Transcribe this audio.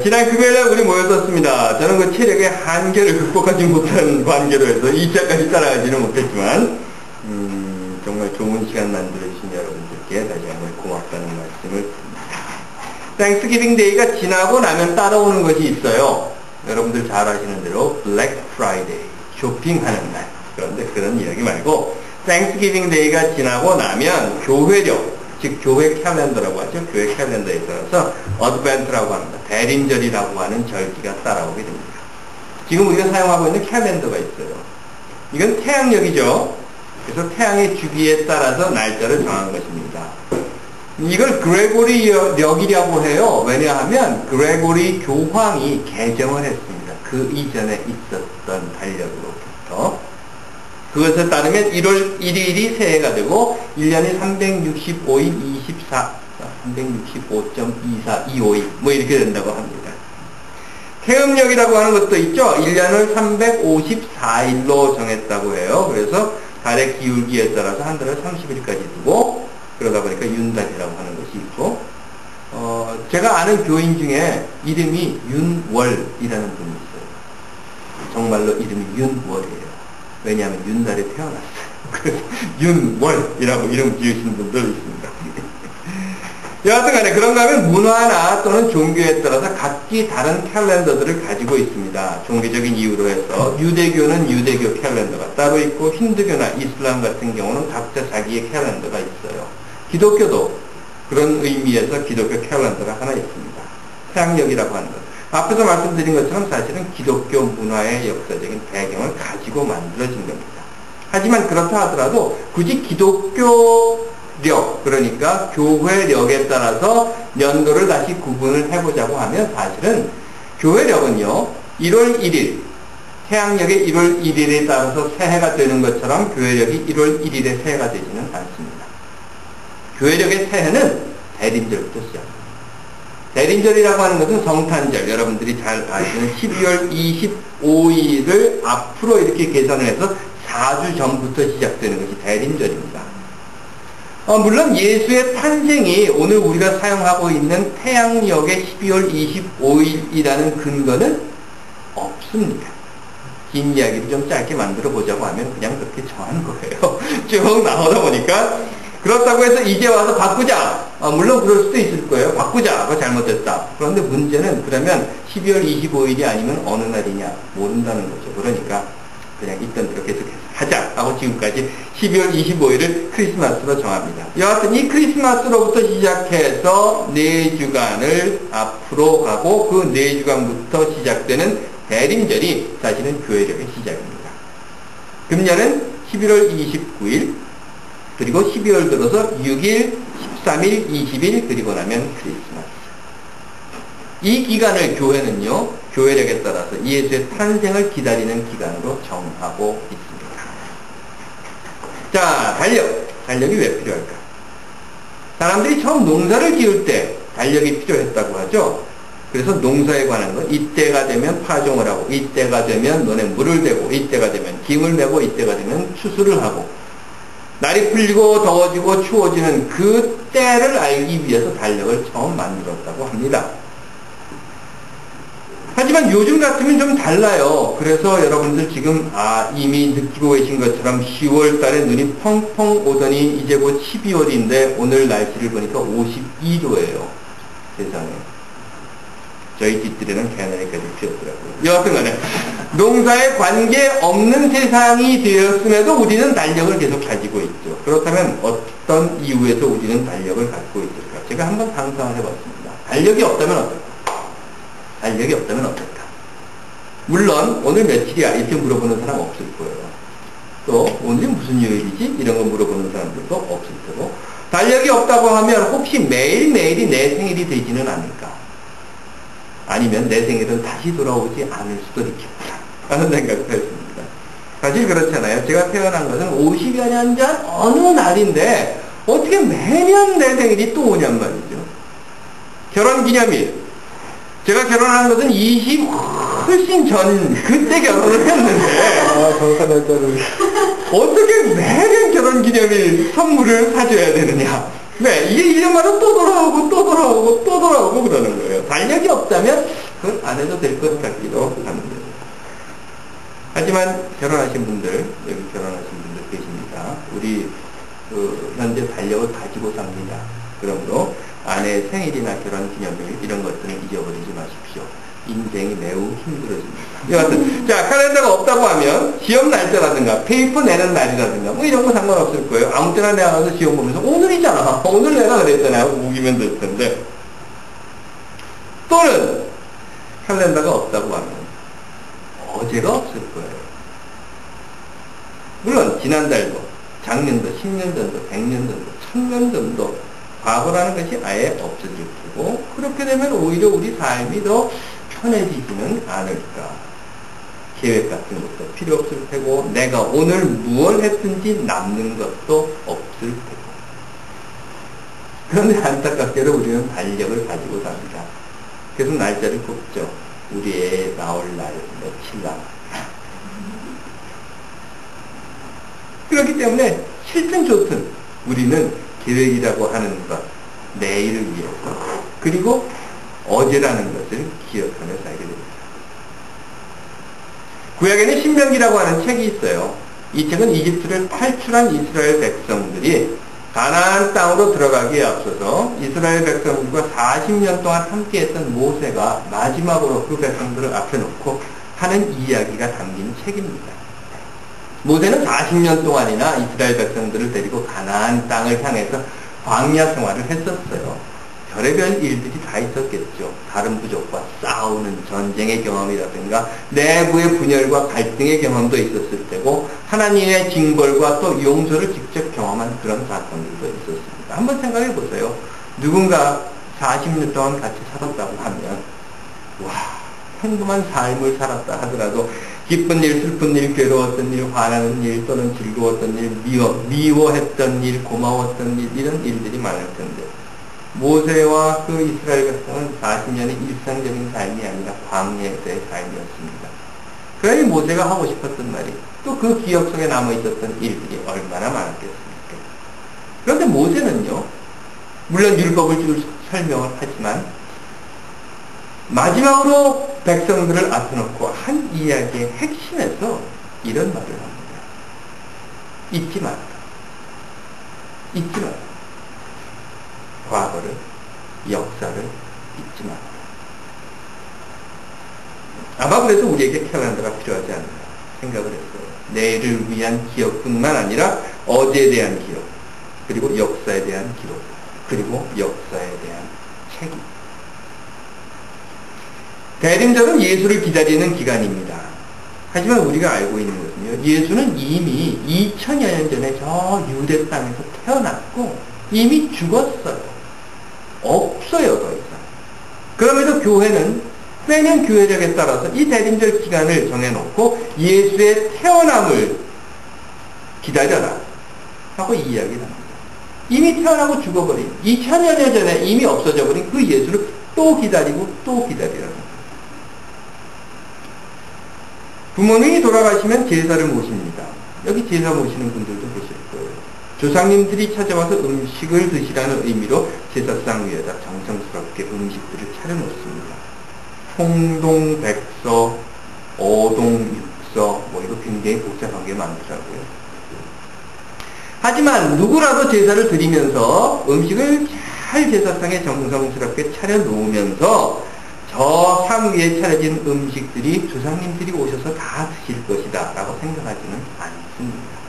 지난 금요일에 우리 모였었습니다. 저는 그 체력의 한계를 극복하지 못한 관계로 해서 2차까지 따라가지는 못했지만 정말 좋은 시간 만들어주신 여러분들께 다시 한번 고맙다는 말씀을 드립니다. 땡스기빙 데이가 지나고 나면 따라오는 것이 있어요. 여러분들 잘 아시는 대로 블랙 프라이데이, 쇼핑하는 날. 그런데 그런 이야기 말고 땡스기빙 데이가 지나고 나면 교회력, 즉 교회 캘린더라고 하죠. 교회 캘린더에 따라서 어드벤트라고 합니다. 대림절이라고 하는 절기가 따라오게 됩니다. 지금 우리가 사용하고 있는 캘린더가 있어요. 이건 태양력이죠. 그래서 태양의 주기에 따라서 날짜를 정한 것입니다. 이걸 그레고리력이라고 해요. 왜냐하면 그레고리 교황이 개정을 했습니다. 그 이전에 있었던 달력으로부터. 그것에 따르면 1월 1일이 새해가 되고 1년이 365일 365.2425일 뭐 이렇게 된다고 합니다. 태음력이라고 하는 것도 있죠. 1년을 354일로 정했다고 해요. 그래서 달의 기울기에 따라서 한 달을 30일까지 두고 그러다 보니까 윤달이라고 하는 것이 있고 제가 아는 교인 중에 이름이 윤월이라는 분이 있어요. 정말로 이름이 윤월이에요. 왜냐하면 윤달에 태어났어요. 그래서 윤월이라고 이름 지으시는 분들 있습니다. 여하튼 간에 그런가 하면 문화나 또는 종교에 따라서 각기 다른 캘린더들을 가지고 있습니다. 종교적인 이유로 해서 유대교는 유대교 캘린더가 따로 있고 힌두교나 이슬람 같은 경우는 각자 자기의 캘린더가 있어요. 기독교도 그런 의미에서 기독교 캘린더가 하나 있습니다. 태양력이라고 하는 것. 앞에서 말씀드린 것처럼 사실은 기독교 문화의 역사적인 배경을 가지고 만들어진 겁니다. 하지만 그렇다 하더라도 굳이 기독교력, 그러니까 교회력에 따라서 연도를 다시 구분을 해보자고 하면 사실은 교회력은요, 1월 1일, 태양력의 1월 1일에 따라서 새해가 되는 것처럼 교회력이 1월 1일에 새해가 되지는 않습니다. 교회력의 새해는 대림절부터 시작합니다. 대림절이라고 하는 것은 성탄절, 여러분들이 잘 아시는 12월 25일을 앞으로 이렇게 계산을 해서 4주 전부터 시작되는 것이 대림절입니다. 물론 예수의 탄생이 오늘 우리가 사용하고 있는 태양력의 12월 25일이라는 근거는 없습니다. 긴 이야기를 좀 짧게 만들어 보자고 하면 그냥 그렇게 정하는 거예요. 쭉 나오다 보니까 그렇다고 해서 이제 와서 바꾸자. 물론 그럴 수도 있을 거예요. 바꾸자. 그거 잘못됐다. 그런데 문제는 그러면 12월 25일이 아니면 어느 날이냐 모른다는 거죠. 그러니까 그냥 있던 대로 계속 하자 하고 지금까지 12월 25일을 크리스마스로 정합니다. 여하튼 이 크리스마스로부터 시작해서 4주간을 앞으로 가고 그 4주간부터 시작되는 대림절이 사실은 교회력의 시작입니다. 금년은 11월 29일 그리고 12월 들어서 6일, 13일, 20일 그리고 나면 크리스마스. 이 기간을 교회는요, 교회력에 따라서 예수의 탄생을 기다리는 기간으로 정하고 있습니다. 자, 달력. 달력이 왜 필요할까? 사람들이 처음 농사를 지을 때 달력이 필요했다고 하죠. 그래서 농사에 관한 것, 이때가 되면 파종을 하고, 이때가 되면 논에 물을 대고, 이때가 되면 김을 메고, 이때가 되면 추수를 하고, 날이 풀리고 더워지고 추워지는 그 때를 알기 위해서 달력을 처음 만들었다고 합니다. 하지만 요즘 같으면 좀 달라요. 그래서 여러분들 지금 이미 느끼고 계신 것처럼 10월 달에 눈이 펑펑 오더니 이제 곧 12월인데 오늘 날씨를 보니까 52도예요. 세상에. 저희 뒷뜰에는 개나리까지 피었더라고요. 여하튼 간에 농사에 관계없는 세상이 되었음에도 우리는 달력을 계속 가지고 있죠. 그렇다면 어떤 이유에서 우리는 달력을 갖고 있을까? 제가 한번 상상을 해봤습니다. 달력이 없다면 어떨까? 달력이 없다면 어떨까? 물론 오늘 며칠이야 이렇게 물어보는 사람 없을 거예요. 또 오늘이 무슨 요일이지? 이런 거 물어보는 사람들도 없을 거고, 달력이 없다고 하면 혹시 매일매일이 내 생일이 되지는 않을까? 아니면 내 생일은 다시 돌아오지 않을 수도 있겠다 라는 생각을 했습니다. 사실 그렇잖아요. 제가 태어난 것은 50여 년 전 어느 날인데 어떻게 매년 내 생일이 또 오냔 말이죠. 결혼기념일. 제가 결혼한 것은 20 훨씬 전 그때 결혼을 했는데 정확한 날짜를 어떻게 매년 결혼기념일 선물을 사줘야 되느냐. 네, 이게 1년마다 또 돌아오고 또 돌아오고 또 돌아오고 그러는 거예요. 달력이 없다면 그건 안 해도 될 것 같기도 합니다. 하지만 결혼하신 분들, 여기 결혼하신 분들 계십니다. 우리 현재 달력을 가지고 삽니다. 그러므로 아내의 생일이나 결혼기념일 이런 것들은 잊어버리지 마십시오. 인생이 매우 힘들어집니다. 여하튼 자, 카렌더가 없다고 하면 시험 날짜라든가 페이퍼 내는 날이라든가 뭐 이런 거 상관없을 거예요. 아무 때나 내가 가서 시험 보면서 오늘이잖아, 오늘 내가 그랬잖아 하고 우기면 될 텐데, 또는 칼렌더가 없다고 하면 어제가 없을 거예요. 물론 지난달도, 작년도, 10년 전도, 100년 전도, 1000년 전도 과거라는 것이 아예 없어질 테고, 그렇게 되면 오히려 우리 삶이 더 편해지지는 않을까. 계획 같은 것도 필요 없을 테고, 내가 오늘 무엇을 했든지 남는 것도 없을 테고. 그런데 안타깝게도 우리는 달력을 가지고 삽니다. 그래서 날짜를 꼽죠. 우리 애 나올 날 며칠 남았다. 그렇기 때문에 싫든 좋든 우리는 계획이라고 하는 것, 내일을 위해서, 그리고 어제라는 것을 기억하며 살게 됩니다. 구약에는 신명기라고 하는 책이 있어요. 이 책은 이집트를 탈출한 이스라엘 백성들이 가나안 땅으로 들어가기에 앞서서 이스라엘 백성들과 40년 동안 함께했던 모세가 마지막으로 그 백성들을 앞에 놓고 하는 이야기가 담긴 책입니다. 모세는 40년 동안이나 이스라엘 백성들을 데리고 가나안 땅을 향해서 광야 생활을 했었어요. 별의별 일들이 다 있었겠죠. 다른 부족과 싸우는 전쟁의 경험이라든가 내부의 분열과 갈등의 경험도 있었을 테고, 하나님의 징벌과 또 용서를 직접 경험한 그런 사건들도 있었습니다. 한번 생각해 보세요. 누군가 40년 동안 같이 살았다고 하면, 와, 평범한 삶을 살았다 하더라도 기쁜 일, 슬픈 일, 괴로웠던 일, 화나는 일, 또는 즐거웠던 일, 미워했던 일, 고마웠던 일, 이런 일들이 많을 텐데, 모세와 그 이스라엘 백성은 40년의 일상적인 삶이 아니라 광야에서의 삶이었습니다. 그러니 모세가 하고 싶었던 말이, 또 그 기억 속에 남아있었던 일들이 얼마나 많았겠습니까? 그런데 모세는요, 물론 율법을 쭉 설명을 하지만 마지막으로 백성들을 앞에 놓고 한 이야기의 핵심에서 이런 말을 합니다. 잊지 마라. 잊지 마라. 과거를, 역사를 잊지 마라. 아마 그래서 우리에게 캘린더가 필요하지 않나 생각을 했어요. 내일을 위한 기억뿐만 아니라 어제에 대한 기억, 그리고 역사에 대한 기록, 그리고 역사에 대한 책임. 대림절은 예수를 기다리는 기간입니다. 하지만 우리가 알고 있는 것은요, 예수는 이미 2000여 년 전에 저 유대 땅에서 태어났고 이미 죽었어요. 없어요, 더 이상. 그럼에도 교회는 매년 교회력에 따라서 이 대림절 기간을 정해놓고 예수의 태어남을 기다려라 하고 이야기를 합니다. 이미 태어나고 죽어버린, 2000여 년 전에 이미 없어져 버린 그 예수를 또 기다리고 또 기다리라는 거예요. 부모님이 돌아가시면 제사를 모십니다. 여기 제사 모시는 분들도 계실 거예요. 조상님들이 찾아와서 음식을 드시라는 의미로 제사상 위에다 정성스럽게 음식들을 차려놓습니다. 홍동백서, 어동육서, 뭐 이거 굉장히 복잡한 게 많더라고요. 하지만 누구라도 제사를 드리면서 음식을 잘 제사상에 정성스럽게 차려놓으면서 저 상 위에 차려진 음식들이 조상님들이 오셔서 다 드실 것이다 라고 생각하지는 않습니다.